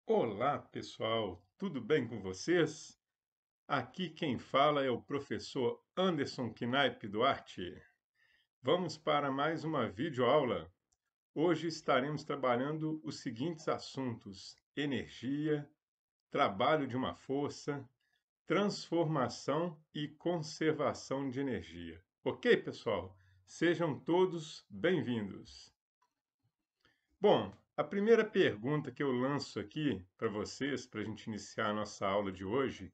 Olá, pessoal, tudo bem com vocês? Aqui quem fala é o professor Anderson Knaip Duarte. Vamos para mais uma videoaula. Hoje estaremos trabalhando os seguintes assuntos: energia, trabalho de uma força, transformação e conservação de energia. Ok, pessoal? Sejam todos bem-vindos. Bom, a primeira pergunta que eu lanço aqui para vocês, para a gente iniciar a nossa aula de hoje,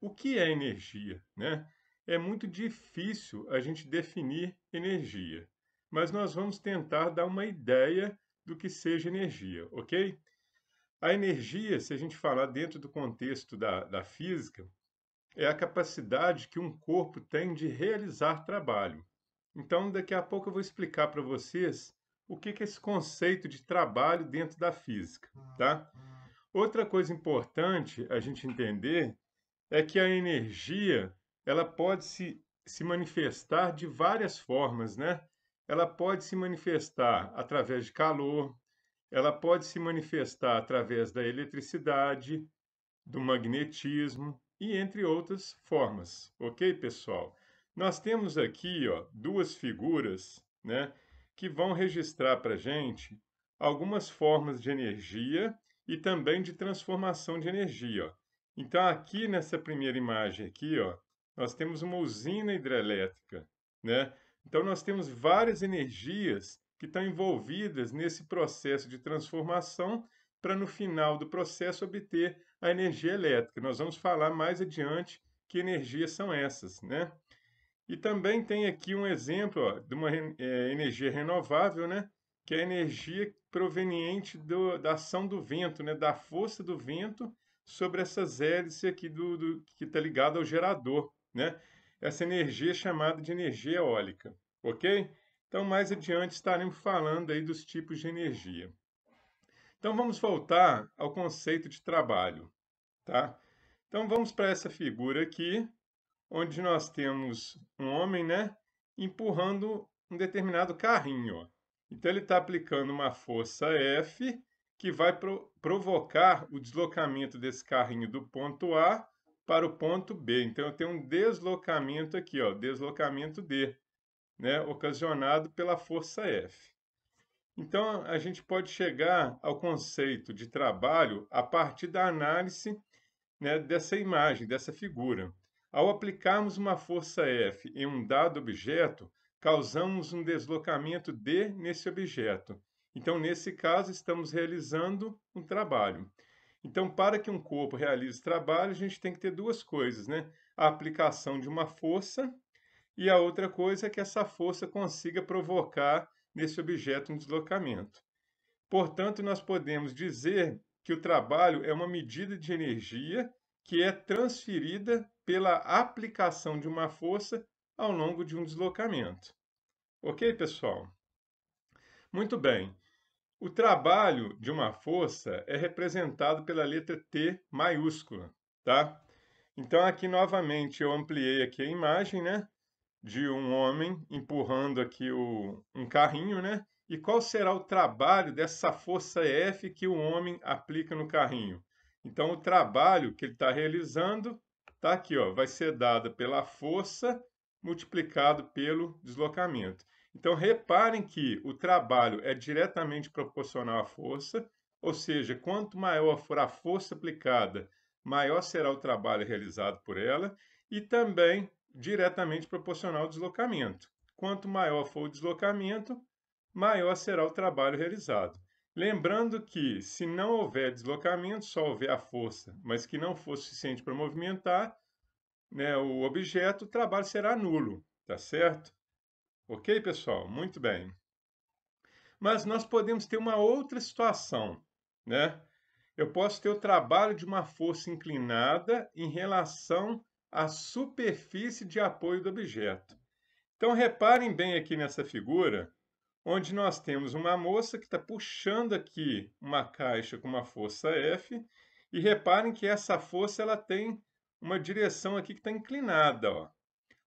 o que é energia, né? É muito difícil a gente definir energia, mas nós vamos tentar dar uma ideia do que seja energia, ok? A energia, se a gente falar dentro do contexto da física, é a capacidade que um corpo tem de realizar trabalho. Então, daqui a pouco eu vou explicar para vocês o que é esse conceito de trabalho dentro da física, tá? Outra coisa importante a gente entender é que a energia ela pode se manifestar de várias formas, né? Ela pode se manifestar através de calor, ela pode se manifestar através da eletricidade, do magnetismo e entre outras formas, ok, pessoal? Nós temos aqui, ó, duas figuras, né, que vão registrar para a gente algumas formas de energia e também de transformação de energia, ó. Então, aqui nessa primeira imagem aqui, ó, nós temos uma usina hidrelétrica, né? Então, nós temos várias energias que estão envolvidas nesse processo de transformação para, no final do processo, obter a energia elétrica. Nós vamos falar mais adiante que energias são essas, né? E também tem aqui um exemplo, ó, de uma energia renovável, né? Que é a energia proveniente da ação do vento, né? Da força do vento sobre essas hélices aqui que está ligado ao gerador, né? Essa energia é chamada de energia eólica, ok? Então, mais adiante estaremos falando aí dos tipos de energia. Então, vamos voltar ao conceito de trabalho, tá? Então, vamos para essa figura aqui, onde nós temos um homem, né, empurrando um determinado carrinho, ó. Então, ele está aplicando uma força F que vai provocar o deslocamento desse carrinho do ponto A para o ponto B. Então, eu tenho um deslocamento aqui, ó, deslocamento D, né, ocasionado pela força F. Então, a gente pode chegar ao conceito de trabalho a partir da análise, né, dessa imagem, dessa figura. Ao aplicarmos uma força F em um dado objeto, causamos um deslocamento D nesse objeto. Então, nesse caso, estamos realizando um trabalho. Então, para que um corpo realize trabalho, a gente tem que ter duas coisas, né? A aplicação de uma força e a outra coisa é que essa força consiga provocar nesse objeto um deslocamento. Portanto, nós podemos dizer que o trabalho é uma medida de energia que é transferida pela aplicação de uma força ao longo de um deslocamento. Ok, pessoal? Muito bem. O trabalho de uma força é representado pela letra T maiúscula, tá? Então, aqui novamente eu ampliei aqui a imagem, né? De um homem empurrando aqui um carrinho, né? E qual será o trabalho dessa força F que o homem aplica no carrinho? Então, o trabalho que ele está realizando está aqui, ó, vai ser dado pela força multiplicado pelo deslocamento. Então, reparem que o trabalho é diretamente proporcional à força, ou seja, quanto maior for a força aplicada, maior será o trabalho realizado por ela, e também diretamente proporcional ao deslocamento. Quanto maior for o deslocamento, maior será o trabalho realizado. Lembrando que, se não houver deslocamento, só houver a força, mas que não for suficiente para movimentar, né, o objeto, o trabalho será nulo, tá certo? Ok, pessoal? Muito bem. Mas nós podemos ter uma outra situação, né? Eu posso ter o trabalho de uma força inclinada em relação à superfície de apoio do objeto. Então, reparem bem aqui nessa figura, onde nós temos uma moça que está puxando aqui uma caixa com uma força F, e reparem que essa força ela tem uma direção aqui que está inclinada, ó.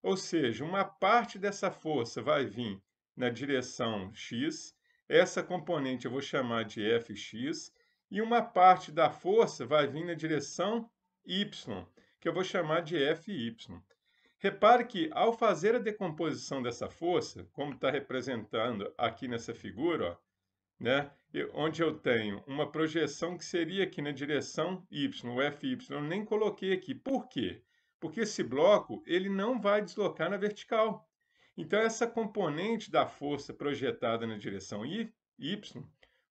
Ou seja, uma parte dessa força vai vir na direção x, essa componente eu vou chamar de Fx, e uma parte da força vai vir na direção y, que eu vou chamar de Fy. Repare que, ao fazer a decomposição dessa força, como está representando aqui nessa figura, ó, né, onde eu tenho uma projeção que seria aqui na direção y, o Fy, eu nem coloquei aqui. Por quê? Porque esse bloco ele não vai deslocar na vertical. Então, essa componente da força projetada na direção y,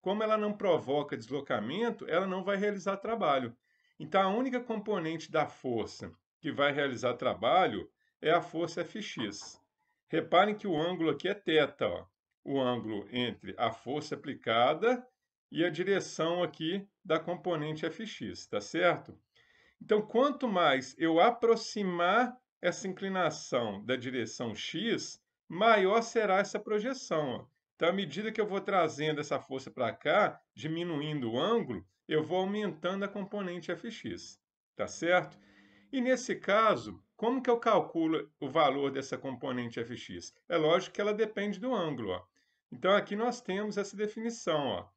como ela não provoca deslocamento, ela não vai realizar trabalho. Então, a única componente da força que vai realizar trabalho é a força Fx. Reparem que o ângulo aqui é θ, ó, o ângulo entre a força aplicada e a direção aqui da componente Fx, tá certo? Então, quanto mais eu aproximar essa inclinação da direção x, maior será essa projeção, ó. Então, à medida que eu vou trazendo essa força para cá, diminuindo o ângulo, eu vou aumentando a componente Fx, tá certo? E nesse caso, como que eu calculo o valor dessa componente Fx? É lógico que ela depende do ângulo, ó. Então, aqui nós temos essa definição, ó.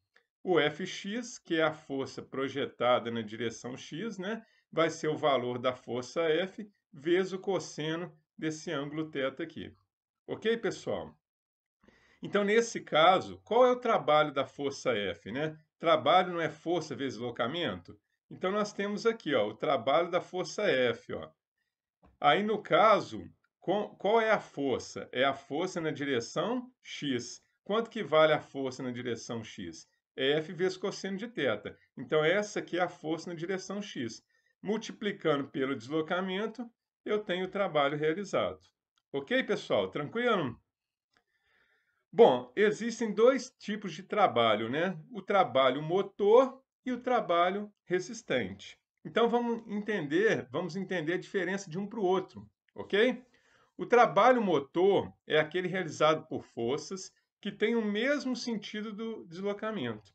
O Fx, que é a força projetada na direção x, né, vai ser o valor da força F vezes o cosseno desse ângulo θ aqui. Ok, pessoal? Então, nesse caso, qual é o trabalho da força F, né? Trabalho não é força vezes deslocamento? Então, nós temos aqui, ó, o trabalho da força F, ó. Aí, no caso, qual é a força? É a força na direção x. Quanto que vale a força na direção x? É F vezes cosseno de θ. Então, essa aqui é a força na direção x. Multiplicando pelo deslocamento, eu tenho o trabalho realizado. Ok, pessoal? Tranquilo? Bom, existem dois tipos de trabalho, né? O trabalho motor e o trabalho resistente. Então vamos entender a diferença de um para o outro, ok? O trabalho motor é aquele realizado por forças que têm o mesmo sentido do deslocamento,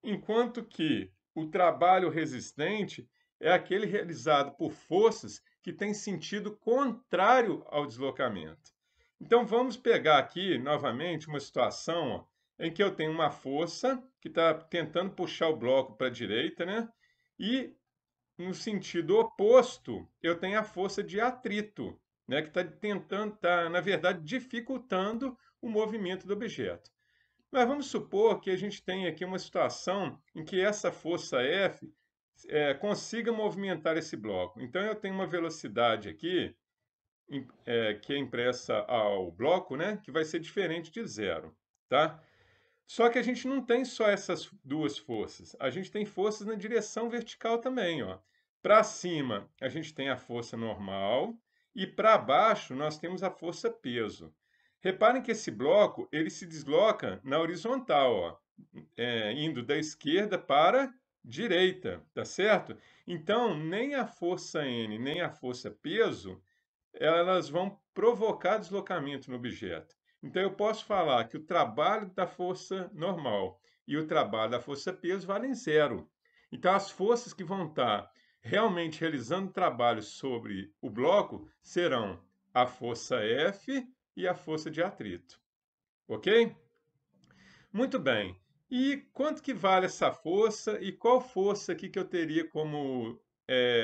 enquanto que o trabalho resistente é aquele realizado por forças que têm sentido contrário ao deslocamento. Então, vamos pegar aqui, novamente, uma situação ó, em que eu tenho uma força que está tentando puxar o bloco para a direita, né? E, no sentido oposto, eu tenho a força de atrito, né? Que está tentando, na verdade, dificultando o movimento do objeto. Mas vamos supor que a gente tem aqui uma situação em que essa força F consiga movimentar esse bloco. Então, eu tenho uma velocidade aqui que é impressa ao bloco, né, que vai ser diferente de zero, tá? Só que a gente não tem só essas duas forças, a gente tem forças na direção vertical também, ó. Para cima, a gente tem a força normal e para baixo nós temos a força peso. Reparem que esse bloco ele se desloca na horizontal, ó, indo da esquerda para direita, tá certo? Então, nem a força N, nem a força peso elas vão provocar deslocamento no objeto. Então, eu posso falar que o trabalho da força normal e o trabalho da força peso valem zero. Então, as forças que vão estar realmente realizando trabalho sobre o bloco serão a força F e a força de atrito. Ok? Muito bem. E quanto que vale essa força e qual força aqui que eu teria como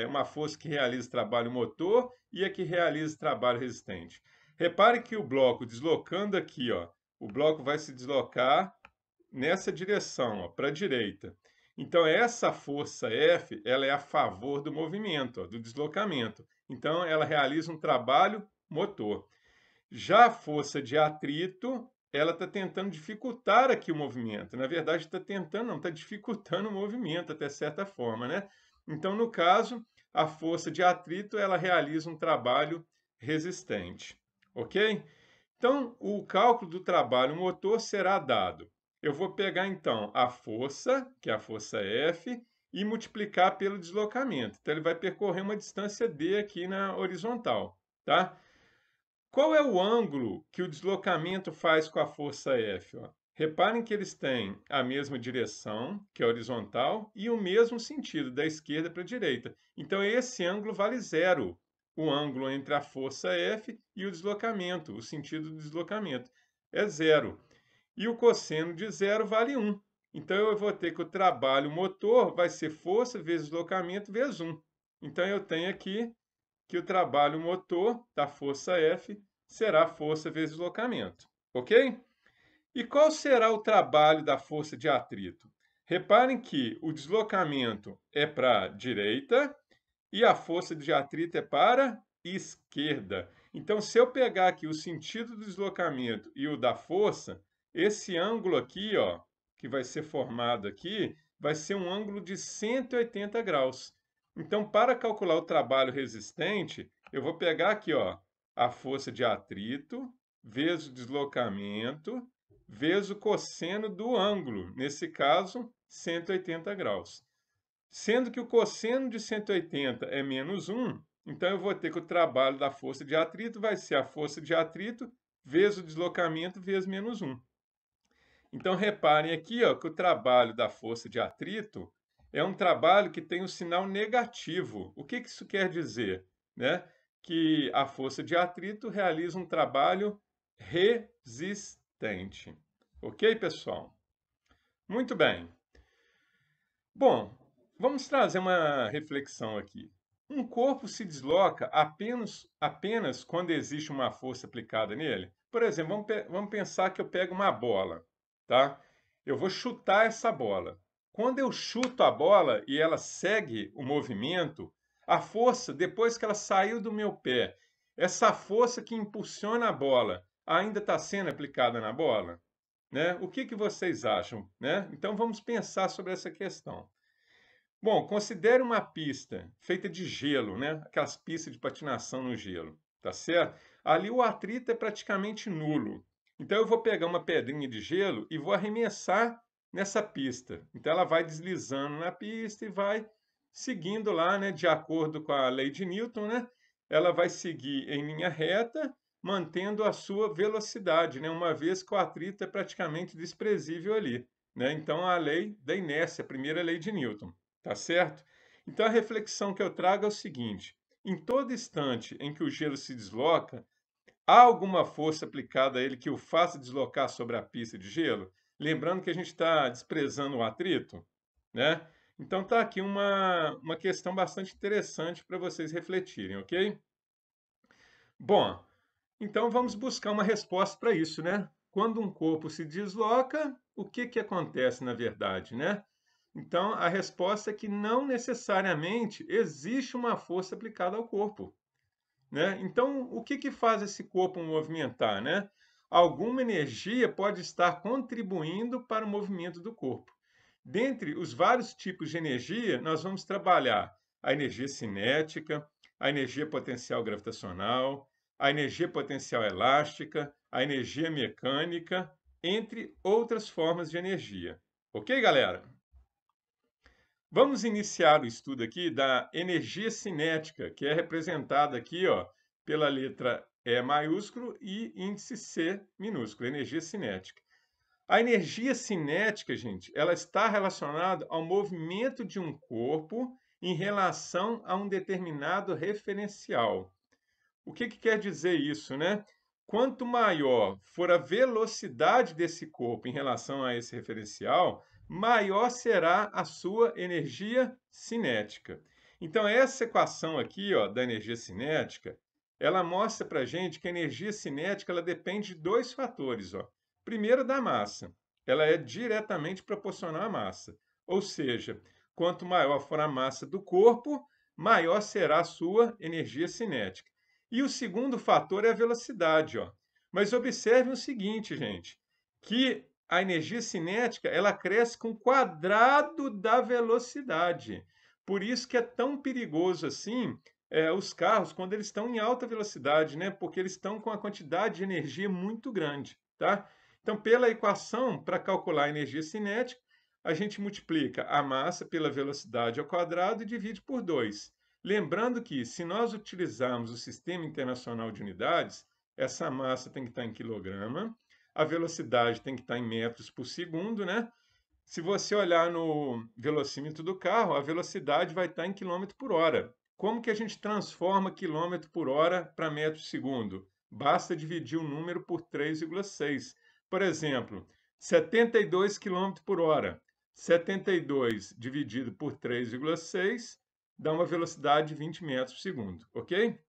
uma força que realiza trabalho motor e a que realiza trabalho resistente? Repare que o bloco deslocando aqui, ó, o bloco vai se deslocar nessa direção, para a direita. Então, essa força F, ela é a favor do movimento, ó, do deslocamento. Então, ela realiza um trabalho motor. Já a força de atrito, ela está tentando dificultar aqui o movimento. Na verdade, está tentando, não, está dificultando o movimento até certa forma, né? Então, no caso, a força de atrito, ela realiza um trabalho resistente, ok? Então, o cálculo do trabalho motor será dado. Eu vou pegar, então, a força, que é a força F, e multiplicar pelo deslocamento. Então, ele vai percorrer uma distância d aqui na horizontal, tá? Qual é o ângulo que o deslocamento faz com a força F? Ó? Reparem que eles têm a mesma direção, que é horizontal, e o mesmo sentido, da esquerda para a direita. Então, esse ângulo vale zero. O ângulo entre a força F e o deslocamento, o sentido do deslocamento, é zero. E o cosseno de zero vale 1. Então, eu vou ter que o trabalho motor vai ser força vezes deslocamento vezes 1. Então, eu tenho aqui que o trabalho motor da força F será força vezes deslocamento, ok? E qual será o trabalho da força de atrito? Reparem que o deslocamento é para a direita e a força de atrito é para a esquerda. Então, se eu pegar aqui o sentido do deslocamento e o da força, esse ângulo aqui, ó, que vai ser formado aqui, vai ser um ângulo de 180 graus. Então, para calcular o trabalho resistente, eu vou pegar aqui, ó, a força de atrito vezes o deslocamento vezes o cosseno do ângulo, nesse caso, 180 graus. Sendo que o cosseno de 180 é menos 1, então eu vou ter que o trabalho da força de atrito vai ser a força de atrito vezes o deslocamento vezes menos 1. Então, reparem aqui, ó, que o trabalho da força de atrito é um trabalho que tem um sinal negativo. O que isso quer dizer? Né? Que a força de atrito realiza um trabalho resistente. Ok, pessoal? Muito bem. Bom, vamos trazer uma reflexão aqui. Um corpo se desloca apenas quando existe uma força aplicada nele? Por exemplo, vamos pensar que eu pego uma bola, tá? Eu vou chutar essa bola. Quando eu chuto a bola e ela segue o movimento, a força, depois que ela saiu do meu pé, essa força que impulsiona a bola ainda está sendo aplicada na bola? Né? O que vocês acham? Né? Então vamos pensar sobre essa questão. Bom, considere uma pista feita de gelo, né? Aquelas pistas de patinação no gelo, tá certo? Ali o atrito é praticamente nulo. Então eu vou pegar uma pedrinha de gelo e vou arremessar nessa pista. Então ela vai deslizando na pista e vai seguindo lá, né, de acordo com a lei de Newton, né? Ela vai seguir em linha reta, mantendo a sua velocidade, né? Uma vez que o atrito é praticamente desprezível ali, né? Então a lei da inércia, a primeira lei de Newton. Tá certo? Então a reflexão que eu trago é o seguinte: em todo instante em que o gelo se desloca, há alguma força aplicada a ele que o faça deslocar sobre a pista de gelo? Lembrando que a gente está desprezando o atrito, né? Então tá aqui uma questão bastante interessante para vocês refletirem, ok? Bom, então vamos buscar uma resposta para isso, né? Quando um corpo se desloca, o que acontece na verdade, né? Então, a resposta é que não necessariamente existe uma força aplicada ao corpo, né? Então, o que faz esse corpo movimentar, né? Alguma energia pode estar contribuindo para o movimento do corpo. Dentre os vários tipos de energia, nós vamos trabalhar a energia cinética, a energia potencial gravitacional, a energia potencial elástica, a energia mecânica, entre outras formas de energia. Ok, galera? Vamos iniciar o estudo aqui da energia cinética, que é representada aqui, ó, pela letra E maiúsculo e índice C minúsculo, energia cinética. A energia cinética, gente, ela está relacionada ao movimento de um corpo em relação a um determinado referencial. O que quer dizer isso, né? Quanto maior for a velocidade desse corpo em relação a esse referencial, maior será a sua energia cinética. Então, essa equação aqui, ó, da energia cinética, ela mostra para a gente que a energia cinética ela depende de dois fatores. Ó. Primeiro, da massa. Ela é diretamente proporcional à massa. Ou seja, quanto maior for a massa do corpo, maior será a sua energia cinética. E o segundo fator é a velocidade, ó. Mas observe o seguinte, gente, que a energia cinética ela cresce com o quadrado da velocidade. Por isso que é tão perigoso assim os carros quando eles estão em alta velocidade, né? Porque eles estão com a quantidade de energia muito grande, tá? Então, pela equação para calcular a energia cinética, a gente multiplica a massa pela velocidade ao quadrado e divide por 2. Lembrando que, se nós utilizarmos o Sistema Internacional de Unidades, essa massa tem que estar em quilograma, a velocidade tem que estar em metros por segundo, né? Se você olhar no velocímetro do carro, a velocidade vai estar em quilômetro por hora. Como que a gente transforma quilômetro por hora para metro por segundo? Basta dividir o número por 3,6. Por exemplo, 72 km por hora. 72 dividido por 3,6 dá uma velocidade de 20 metros por segundo, ok?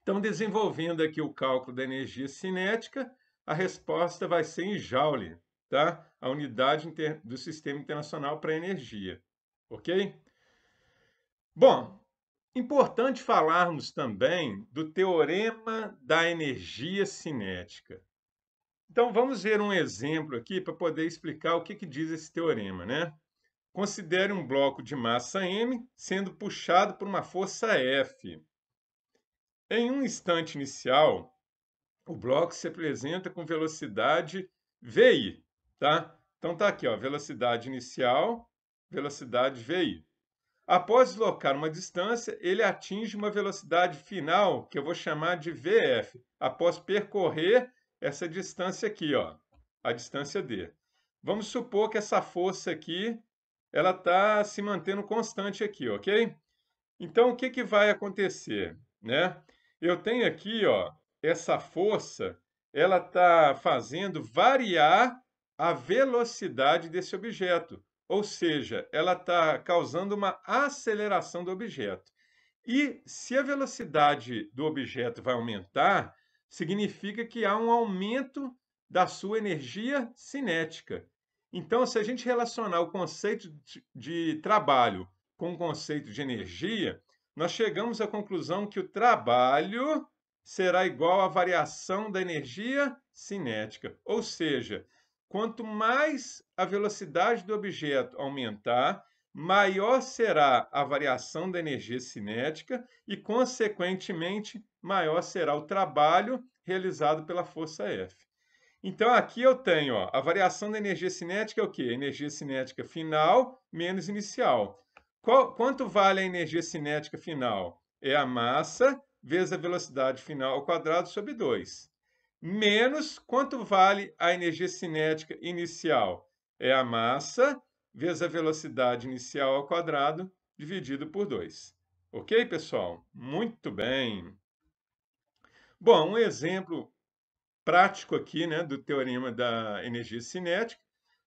Então, desenvolvendo aqui o cálculo da energia cinética, a resposta vai ser em Joule, tá? A unidade do Sistema Internacional para a Energia, ok? Bom, importante falarmos também do teorema da energia cinética. Então, vamos ver um exemplo aqui para poder explicar o que diz esse teorema, né? Considere um bloco de massa m sendo puxado por uma força F. Em um instante inicial, o bloco se apresenta com velocidade VI, tá? Então tá aqui, ó, velocidade inicial, velocidade VI. Após deslocar uma distância, ele atinge uma velocidade final, que eu vou chamar de VF, após percorrer essa distância aqui, ó, a distância D. Vamos supor que essa força aqui, ela está se mantendo constante aqui, ok? Então, o que vai acontecer, né? Eu tenho aqui, ó, essa força, ela está fazendo variar a velocidade desse objeto, ou seja, ela está causando uma aceleração do objeto. E se a velocidade do objeto vai aumentar, significa que há um aumento da sua energia cinética. Então, se a gente relacionar o conceito de trabalho com o conceito de energia, nós chegamos à conclusão que o trabalho será igual à variação da energia cinética. Ou seja, quanto mais a velocidade do objeto aumentar, maior será a variação da energia cinética e, consequentemente, maior será o trabalho realizado pela força F. Então, aqui eu tenho, ó, a variação da energia cinética é o quê? Energia cinética final menos inicial. Quanto vale a energia cinética final? É a massa vezes a velocidade final ao quadrado sobre 2. Menos quanto vale a energia cinética inicial? É a massa vezes a velocidade inicial ao quadrado dividido por 2. Ok, pessoal? Muito bem. Bom, um exemplo prático aqui, né, do teorema da energia cinética.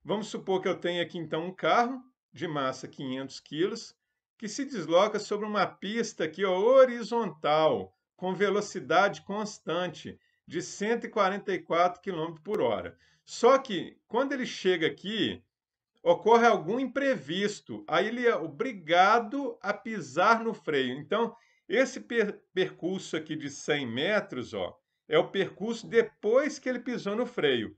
Vamos supor que eu tenho aqui, então, um carro de massa 500 quilos que se desloca sobre uma pista aqui, ó, horizontal, com velocidade constante de 144 km por hora. Só que, quando ele chega aqui, ocorre algum imprevisto, aí ele é obrigado a pisar no freio. Então, esse percurso aqui de 100 metros, ó, é o percurso depois que ele pisou no freio.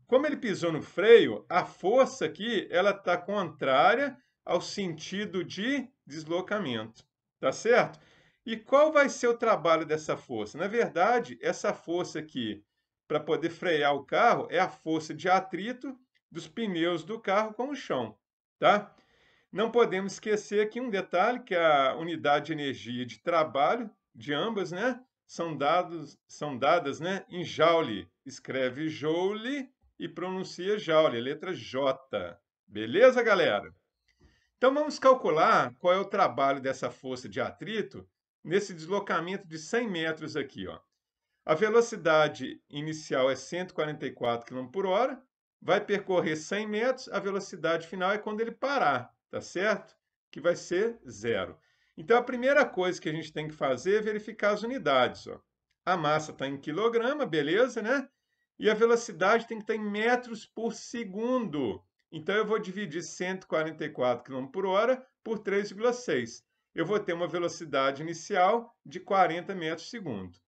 Como ele pisou no freio, a força aqui ela está contrária ao sentido de deslocamento, tá certo? E qual vai ser o trabalho dessa força? Na verdade, essa força aqui, para poder frear o carro, é a força de atrito dos pneus do carro com o chão, tá? Não podemos esquecer aqui um detalhe, que a unidade de energia de trabalho de ambas, né, são dadas, né, em joule. Escreve joule e pronuncia joule, a letra J. Beleza, galera? Então vamos calcular qual é o trabalho dessa força de atrito nesse deslocamento de 100 metros aqui, ó. A velocidade inicial é 144 km por hora, vai percorrer 100 metros, a velocidade final é quando ele parar, tá certo? Que vai ser zero. Então, a primeira coisa que a gente tem que fazer é verificar as unidades. Ó. A massa está em quilograma, beleza, né? E a velocidade tem que estar em metros por segundo. Então, eu vou dividir 144 km por hora por 3,6. Eu vou ter uma velocidade inicial de 40 metros por segundo.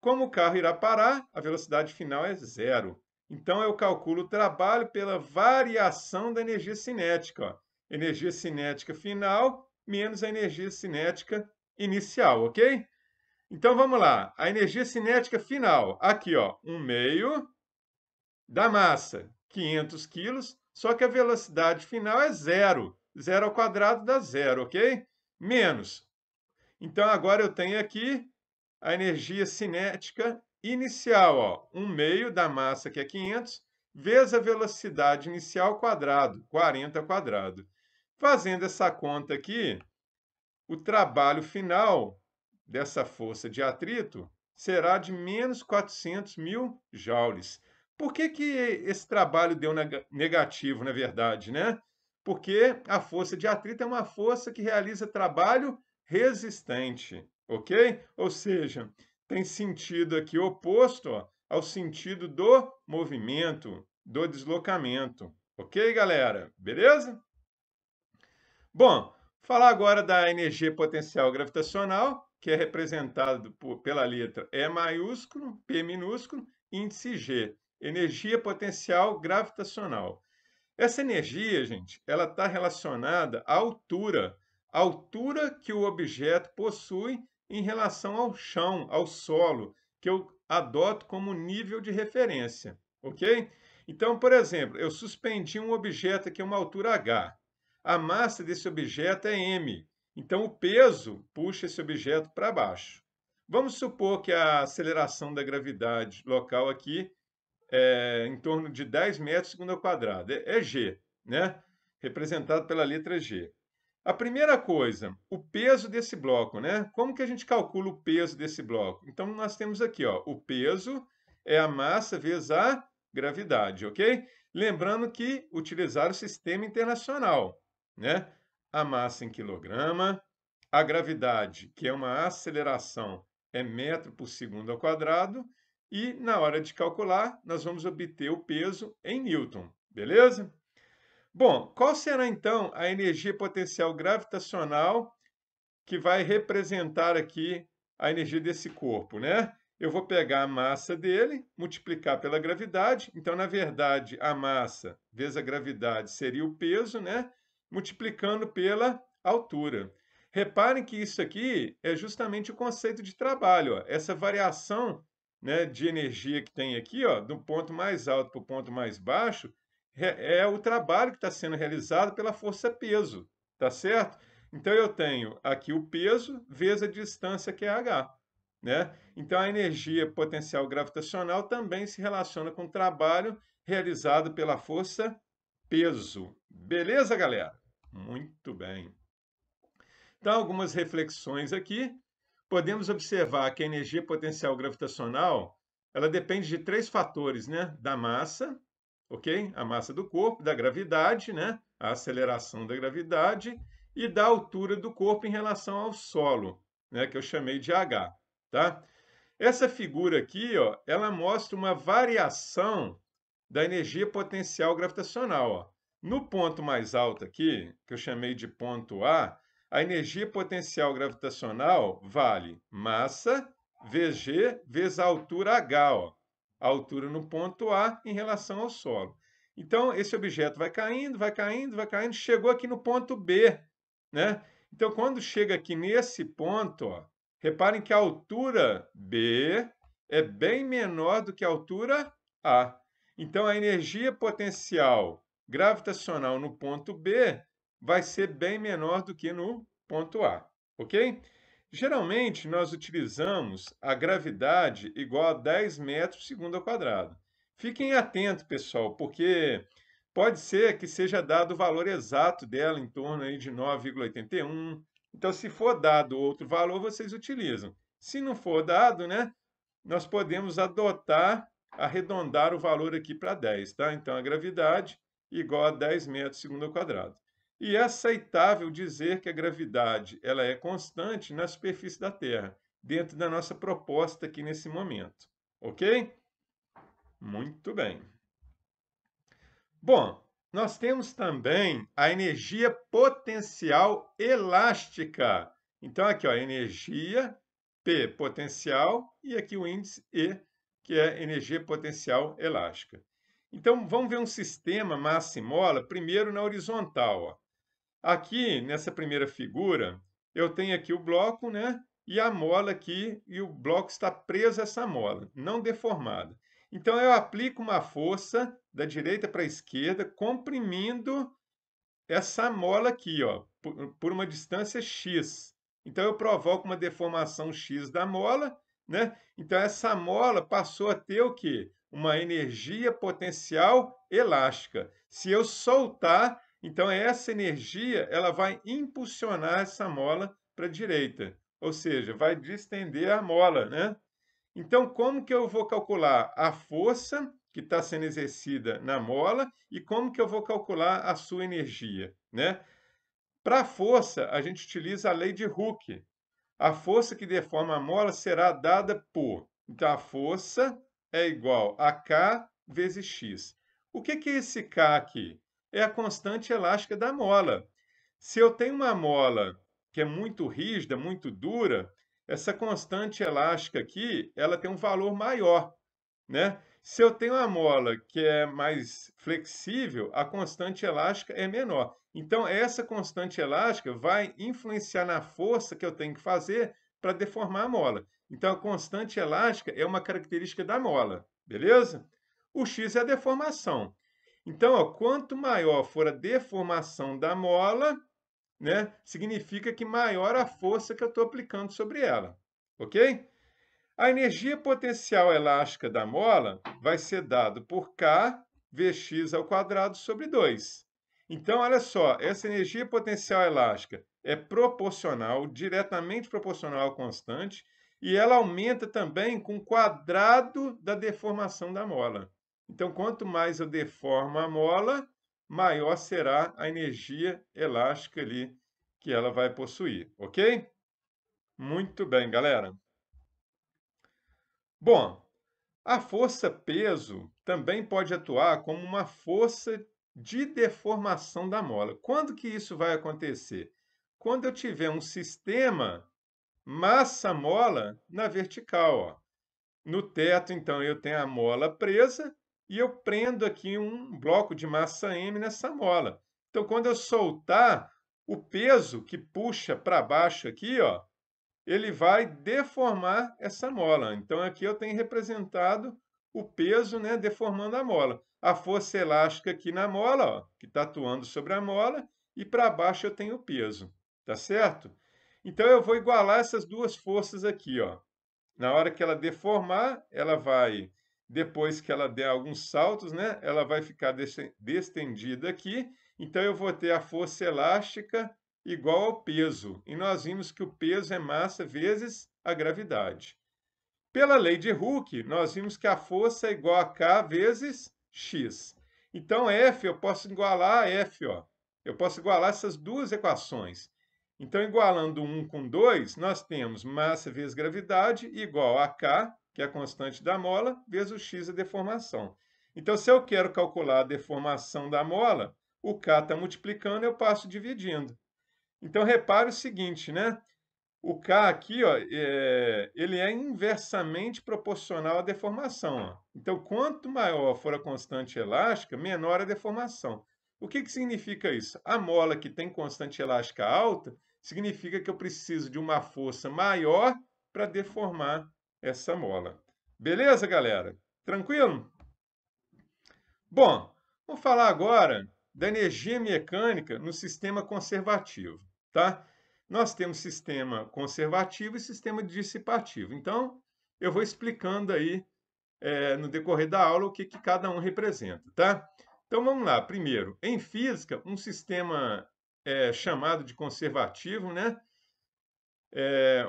Como o carro irá parar, a velocidade final é zero. Então, eu calculo o trabalho pela variação da energia cinética. Ó. Energia cinética final menos a energia cinética inicial, ok? Então, vamos lá. A energia cinética final, aqui, ó, 1/2 da massa, 500 quilos, só que a velocidade final é zero. Zero ao quadrado dá zero, ok? Menos. Então, agora eu tenho aqui a energia cinética inicial, ó, 1/2 da massa, que é 500, vezes a velocidade inicial quadrado, 40 quadrado. Fazendo essa conta aqui, o trabalho final dessa força de atrito será de menos 400 mil joules. Por que esse trabalho deu negativo, na verdade, né? porque a força de atrito é uma força que realiza trabalho resistente, ok? Ou seja, tem sentido aqui oposto, ó, ao sentido do movimento, do deslocamento. Ok, galera? Beleza? Bom, falar agora da energia potencial gravitacional, que é representado pela letra E maiúsculo, P minúsculo, índice G, energia potencial gravitacional. Essa energia, gente, ela está relacionada à altura que o objeto possui em relação ao chão, ao solo, que eu adoto como nível de referência, ok? Então, por exemplo, eu suspendi um objeto aqui a uma altura h. A massa desse objeto é m, então o peso puxa esse objeto para baixo. Vamos supor que a aceleração da gravidade local aqui em torno de 10 metros segundo ao quadrado. É G, né? Representado pela letra G. A primeira coisa, o peso desse bloco, né? Como que a gente calcula o peso desse bloco? Então, nós temos aqui, ó, o peso é a massa vezes a gravidade, ok? Lembrando que utilizar o sistema internacional, né? A massa em quilograma, a gravidade, que é uma aceleração, é metro por segundo ao quadrado, e na hora de calcular, nós vamos obter o peso em newton, beleza? Bom, qual será então a energia potencial gravitacional que vai representar aqui a energia desse corpo, né? Eu vou pegar a massa dele, multiplicar pela gravidade. Então, na verdade, a massa vezes a gravidade seria o peso, né? Multiplicando pela altura. Reparem que isso aqui é justamente o conceito de trabalho, ó. Essa variação, né, de energia que tem aqui, ó, do ponto mais alto para o ponto mais baixo, é o trabalho que está sendo realizado pela força peso, tá certo? Então, eu tenho aqui o peso vezes a distância, que é h, né? Então, a energia potencial gravitacional também se relaciona com o trabalho realizado pela força peso. Beleza, galera? Muito bem. Então, algumas reflexões aqui. Podemos observar que a energia potencial gravitacional, ela depende de três fatores, né? Da massa, ok? A massa do corpo, da gravidade, né? A aceleração da gravidade e da altura do corpo em relação ao solo, né? Que eu chamei de H, tá? Essa figura aqui, ó, ela mostra uma variação da energia potencial gravitacional, ó. No ponto mais alto aqui, que eu chamei de ponto a energia potencial gravitacional vale massa Vg vezes a altura h, ó, a altura no ponto A em relação ao solo. Então, esse objeto vai caindo, vai caindo, vai caindo, chegou aqui no ponto B, né? Então, quando chega aqui nesse ponto, ó, reparem que a altura B é bem menor do que a altura A. Então, a energia potencial gravitacional no ponto B vai ser bem menor do que no ponto A, ok? Geralmente, nós utilizamos a gravidade igual a 10 metros segundo ao quadrado. Fiquem atentos, pessoal, porque pode ser que seja dado o valor exato dela, em torno aí de 9,81. Então, se for dado outro valor, vocês utilizam. Se não for dado, né, nós podemos adotar, arredondar o valor aqui para 10, tá? Então, a gravidade igual a 10 metros segundo ao quadrado. E é aceitável dizer que a gravidade ela é constante na superfície da Terra, dentro da nossa proposta aqui nesse momento. Ok? Muito bem. Bom, nós temos também a energia potencial elástica. Então, aqui, ó, energia P, potencial, e aqui o índice E, que é energia potencial elástica. Então, vamos ver um sistema massa e mola, primeiro na horizontal, ó. Aqui, nessa primeira figura, eu tenho aqui o bloco, né? E a mola aqui, e o bloco está preso a essa mola, não deformada. Então, eu aplico uma força da direita para a esquerda, comprimindo essa mola aqui, ó, por uma distância x. Então, eu provoco uma deformação x da mola, né? Então, essa mola passou a ter o quê? Uma energia potencial elástica. Se eu soltar, então essa energia ela vai impulsionar essa mola para a direita, ou seja, vai distender a mola, né? Então, como que eu vou calcular a força que está sendo exercida na mola e como que eu vou calcular a sua energia, né? Para a força, a gente utiliza a lei de Hooke. A força que deforma a mola será dada por... Então, a força é igual a K vezes X. O que é esse K aqui? É a constante elástica da mola. Se eu tenho uma mola que é muito rígida, muito dura, essa constante elástica aqui, ela tem um valor maior, né? Se eu tenho uma mola que é mais flexível, a constante elástica é menor. Então, essa constante elástica vai influenciar na força que eu tenho que fazer para deformar a mola. Então, a constante elástica é uma característica da mola, beleza? O x é a deformação. Então, ó, quanto maior for a deformação da mola, né, significa que maior a força que eu estou aplicando sobre ela, ok? A energia potencial elástica da mola vai ser dado por K Vx ao quadrado sobre 2. Então, olha só, essa energia potencial elástica é proporcional, diretamente proporcional à constante, e ela aumenta também com o quadrado da deformação da mola. Então, quanto mais eu deformo a mola, maior será a energia elástica ali que ela vai possuir, ok? Muito bem, galera. Bom, a força-peso também pode atuar como uma força de deformação da mola. Quando que isso vai acontecer? Quando eu tiver um sistema massa-mola na vertical. Ó. No teto, então, eu tenho a mola presa e eu prendo aqui um bloco de massa M nessa mola. Então, quando eu soltar, o peso que puxa para baixo aqui, ó, ele vai deformar essa mola. Então, aqui eu tenho representado o peso, né, deformando a mola. A força elástica aqui na mola, ó, que está atuando sobre a mola, e para baixo eu tenho o peso, tá certo? Então, eu vou igualar essas duas forças aqui, ó. Na hora que ela deformar, ela vai, depois que ela der alguns saltos, né, ela vai ficar destendida aqui. Então, eu vou ter a força elástica igual ao peso. E nós vimos que o peso é massa vezes a gravidade. Pela lei de Hooke, nós vimos que a força é igual a K vezes X. Então, F eu posso igualar a F. Ó. Eu posso igualar essas duas equações. Então, igualando 1 com 2, nós temos massa vezes gravidade igual a K, que é a constante da mola, vezes o X, a deformação. Então, se eu quero calcular a deformação da mola, o K está multiplicando, eu passo dividindo. Então, repare o seguinte, né? O K aqui, ó, ele é inversamente proporcional à deformação. Ó. Então, quanto maior for a constante elástica, menor a deformação. O que significa isso? A mola que tem constante elástica alta significa que eu preciso de uma força maior para deformar essa mola. Beleza, galera? Tranquilo? Bom, vamos falar agora da energia mecânica no sistema conservativo, tá? Nós temos sistema conservativo e sistema dissipativo. Então, eu vou explicando aí no decorrer da aula o que cada um representa, tá? Então, vamos lá. Primeiro, em física, um sistema chamado de conservativo, né?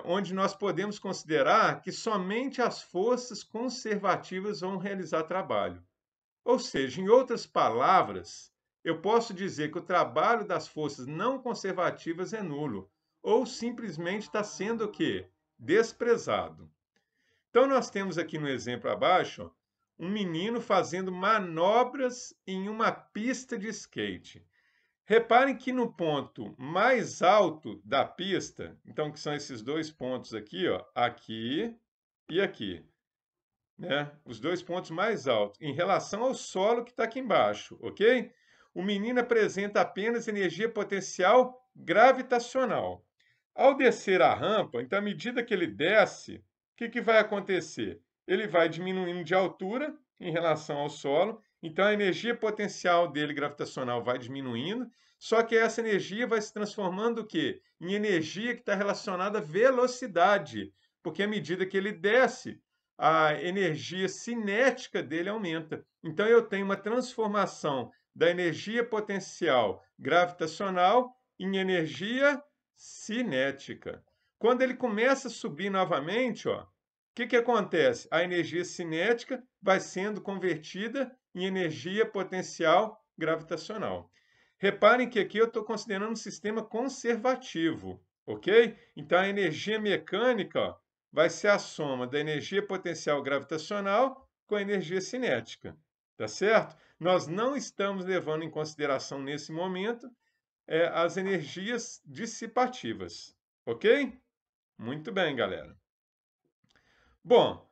Onde nós podemos considerar que somente as forças conservativas vão realizar trabalho. Ou seja, em outras palavras, eu posso dizer que o trabalho das forças não conservativas é nulo, ou simplesmente está sendo o quê? Desprezado. Então, nós temos aqui no exemplo abaixo, ó, um menino fazendo manobras em uma pista de skate. Reparem que no ponto mais alto da pista, então que são esses dois pontos aqui, ó, aqui e aqui, né? Os dois pontos mais altos, em relação ao solo que está aqui embaixo, ok? O menino apresenta apenas energia potencial gravitacional. Ao descer a rampa, então, à medida que ele desce, o que vai acontecer? Ele vai diminuindo de altura em relação ao solo, então a energia potencial dele gravitacional vai diminuindo, só que essa energia vai se transformando o quê? Em energia que está relacionada à velocidade, porque à medida que ele desce, a energia cinética dele aumenta. Então, eu tenho uma transformação da energia potencial gravitacional em energia cinética. Quando ele começa a subir novamente, ó, que acontece? A energia cinética vai sendo convertida em energia potencial gravitacional. Reparem que aqui eu estou considerando um sistema conservativo, ok? Então, a energia mecânica, ó, vai ser a soma da energia potencial gravitacional com a energia cinética, tá certo? Nós não estamos levando em consideração, nesse momento, as energias dissipativas, ok? Muito bem, galera. Bom,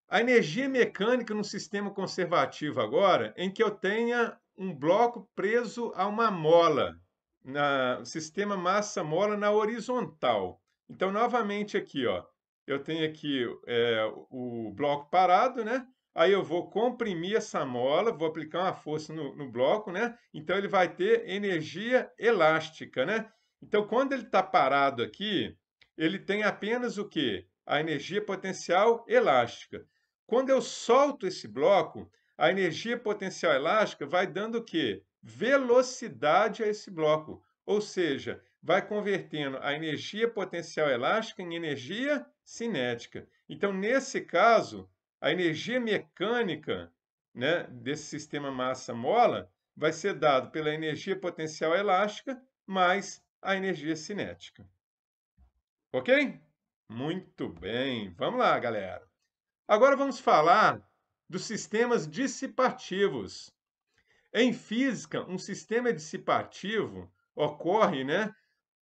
a energia mecânica no sistema conservativo agora, em que eu tenha um bloco preso a uma mola, no sistema massa-mola na horizontal. Então, novamente aqui, ó, eu tenho aqui o bloco parado, né? Aí eu vou comprimir essa mola, vou aplicar uma força no bloco, né? Então, ele vai ter energia elástica, né? Então, quando ele está parado aqui, ele tem apenas o quê? A energia potencial elástica. Quando eu solto esse bloco, a energia potencial elástica vai dando o quê? Velocidade a esse bloco, ou seja, vai convertendo a energia potencial elástica em energia cinética. Então, nesse caso, a energia mecânica, né, desse sistema massa-mola vai ser dado pela energia potencial elástica mais a energia cinética. Ok? Muito bem. Vamos lá, galera. Agora vamos falar dos sistemas dissipativos. Em física, um sistema dissipativo ocorre, né,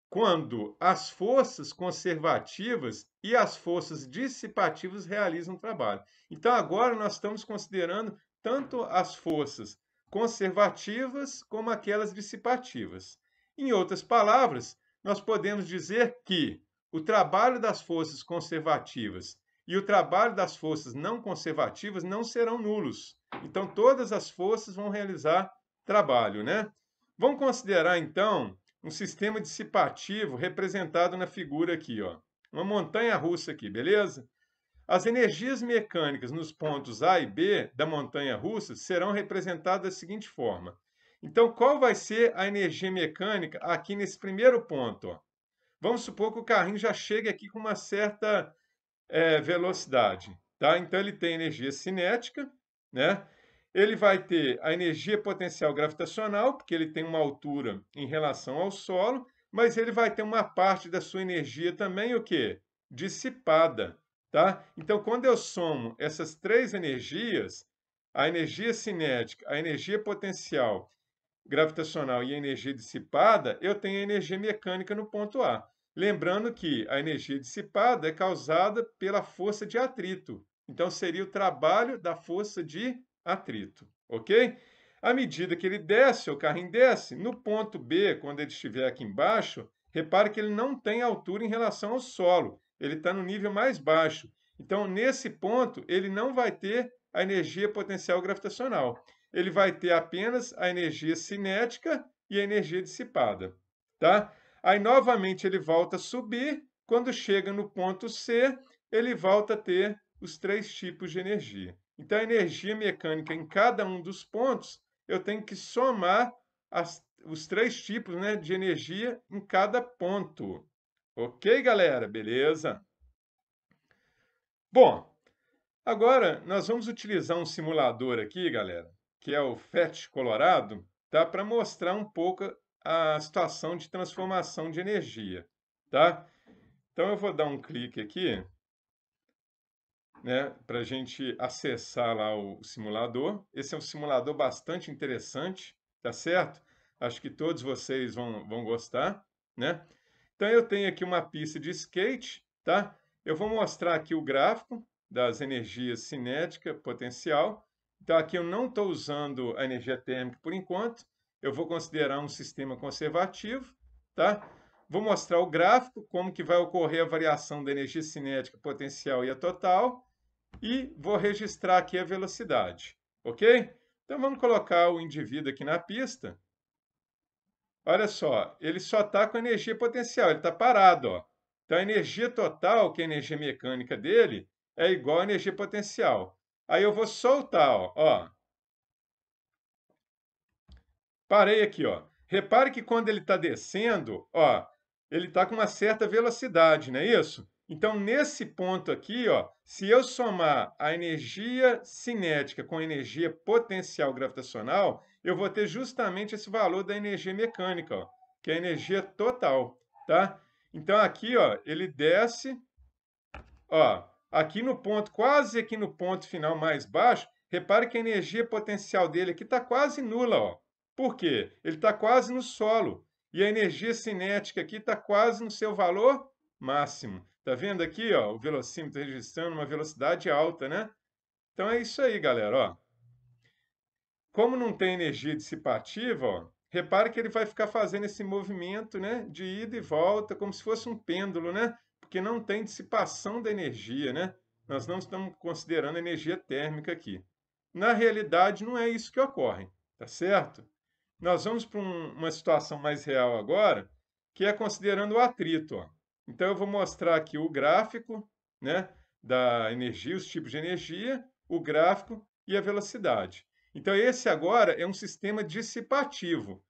quando as forças conservativas e as forças dissipativas realizam trabalho. Então, agora nós estamos considerando tanto as forças conservativas como aquelas dissipativas. Em outras palavras, nós podemos dizer que o trabalho das forças conservativas e o trabalho das forças não conservativas não serão nulos. Então, todas as forças vão realizar trabalho, né? Vamos considerar, então, um sistema dissipativo representado na figura aqui, ó. Uma montanha-russa aqui, beleza? As energias mecânicas nos pontos A e B da montanha-russa serão representadas da seguinte forma. Então, qual vai ser a energia mecânica aqui nesse primeiro ponto, ó? Vamos supor que o carrinho já chegue aqui com uma certa velocidade, tá? Então, ele tem energia cinética, né? Ele vai ter a energia potencial gravitacional, porque ele tem uma altura em relação ao solo, mas ele vai ter uma parte da sua energia também, o quê? Dissipada, tá? Então, quando eu somo essas três energias, a energia cinética, a energia potencial gravitacional e a energia dissipada, eu tenho a energia mecânica no ponto A. Lembrando que a energia dissipada é causada pela força de atrito. Então, seria o trabalho da força de atrito, ok? À medida que ele desce, o carrinho desce, no ponto B, quando ele estiver aqui embaixo, repare que ele não tem altura em relação ao solo. Ele está no nível mais baixo. Então, nesse ponto, ele não vai ter a energia potencial gravitacional. Ele vai ter apenas a energia cinética e a energia dissipada, tá? Aí, novamente, ele volta a subir. Quando chega no ponto C, ele volta a ter os três tipos de energia. Então, a energia mecânica em cada um dos pontos, eu tenho que somar os três tipos, né, de energia em cada ponto. Ok, galera? Beleza? Bom, agora nós vamos utilizar um simulador aqui, galera, que é o PhET Colorado, tá? Para mostrar um pouco a situação de transformação de energia, tá? Então eu vou dar um clique aqui, né, para a gente acessar lá o simulador. Esse é um simulador bastante interessante, tá certo? Acho que todos vocês vão gostar, né? Então eu tenho aqui uma pista de skate, tá? Eu vou mostrar aqui o gráfico das energias cinética potencial. Então aqui eu não estou usando a energia térmica por enquanto. Eu vou considerar um sistema conservativo, tá? Vou mostrar o gráfico, como que vai ocorrer a variação da energia cinética potencial e a total e vou registrar aqui a velocidade, ok? Então vamos colocar o indivíduo aqui na pista. Olha só, ele só está com energia potencial, ele está parado, ó. Então a energia total, que é a energia mecânica dele, é igual à energia potencial. Aí eu vou soltar, ó. Parei aqui, ó. Repare que quando ele está descendo, ó, ele está com uma certa velocidade, não é isso? Então, nesse ponto aqui, ó, se eu somar a energia cinética com a energia potencial gravitacional, eu vou ter justamente esse valor da energia mecânica, ó, que é a energia total, tá? Então, aqui, ó, ele desce, ó, aqui no ponto, quase aqui no ponto final mais baixo, repare que a energia potencial dele aqui está quase nula, ó. Por quê? Ele está quase no solo. E a energia cinética aqui está quase no seu valor máximo. Tá vendo aqui, ó, o velocímetro registrando uma velocidade alta, né? Então é isso aí, galera, ó. Como não tem energia dissipativa, ó, repare que ele vai ficar fazendo esse movimento, né, de ida e volta, como se fosse um pêndulo, né? Porque não tem dissipação da energia, né? Nós não estamos considerando energia térmica aqui. Na realidade, não é isso que ocorre, tá certo? Nós vamos para uma situação mais real agora, que é considerando o atrito, ó. Então, eu vou mostrar aqui o gráfico, né, da energia, os tipos de energia, o gráfico e a velocidade. Então, esse agora é um sistema dissipativo.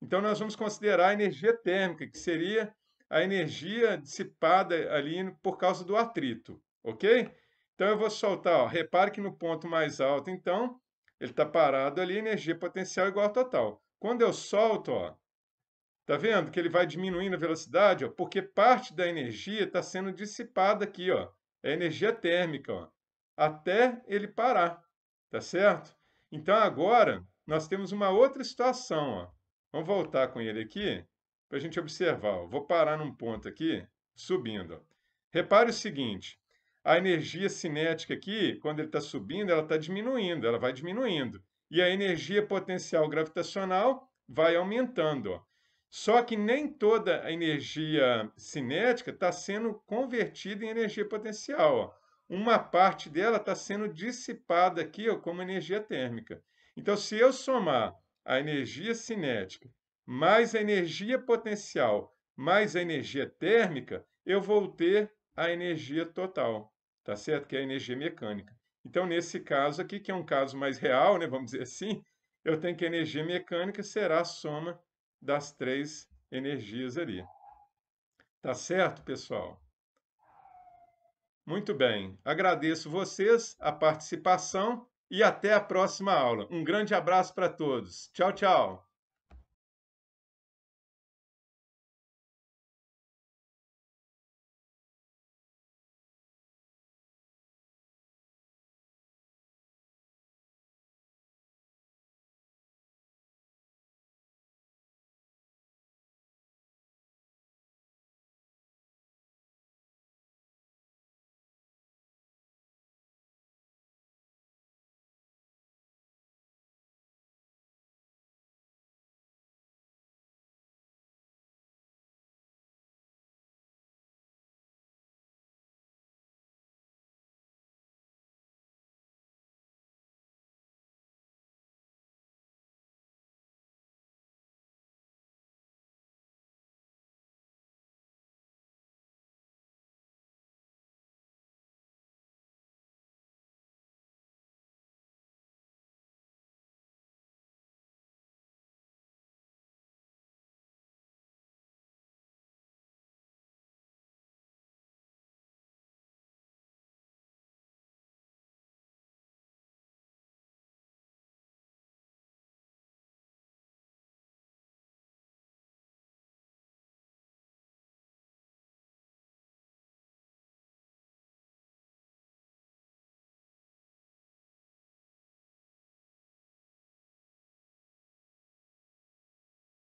Então, nós vamos considerar a energia térmica, que seria a energia dissipada ali por causa do atrito, ok? Então, eu vou soltar, ó, repare que no ponto mais alto, então, ele está parado ali, energia potencial igual a total. Quando eu solto, ó, tá vendo que ele vai diminuindo a velocidade, ó, porque parte da energia está sendo dissipada aqui, ó. É energia térmica, ó, até ele parar, tá certo? Então agora nós temos uma outra situação, ó. Vamos voltar com ele aqui para a gente observar, ó. Vou parar num ponto aqui, subindo, ó. Repare o seguinte: a energia cinética aqui, quando ele está subindo, ela está diminuindo, ela vai diminuindo. E a energia potencial gravitacional vai aumentando, ó. Só que nem toda a energia cinética está sendo convertida em energia potencial, ó. Uma parte dela está sendo dissipada aqui, ó, como energia térmica. Então, se eu somar a energia cinética mais a energia potencial mais a energia térmica, eu vou ter a energia total, tá certo? Que é a energia mecânica. Então, nesse caso aqui, que é um caso mais real, né, vamos dizer assim, eu tenho que a energia mecânica será a soma das três energias ali. Tá certo, pessoal? Muito bem. Agradeço vocês, a participação e até a próxima aula. Um grande abraço para todos. Tchau, tchau.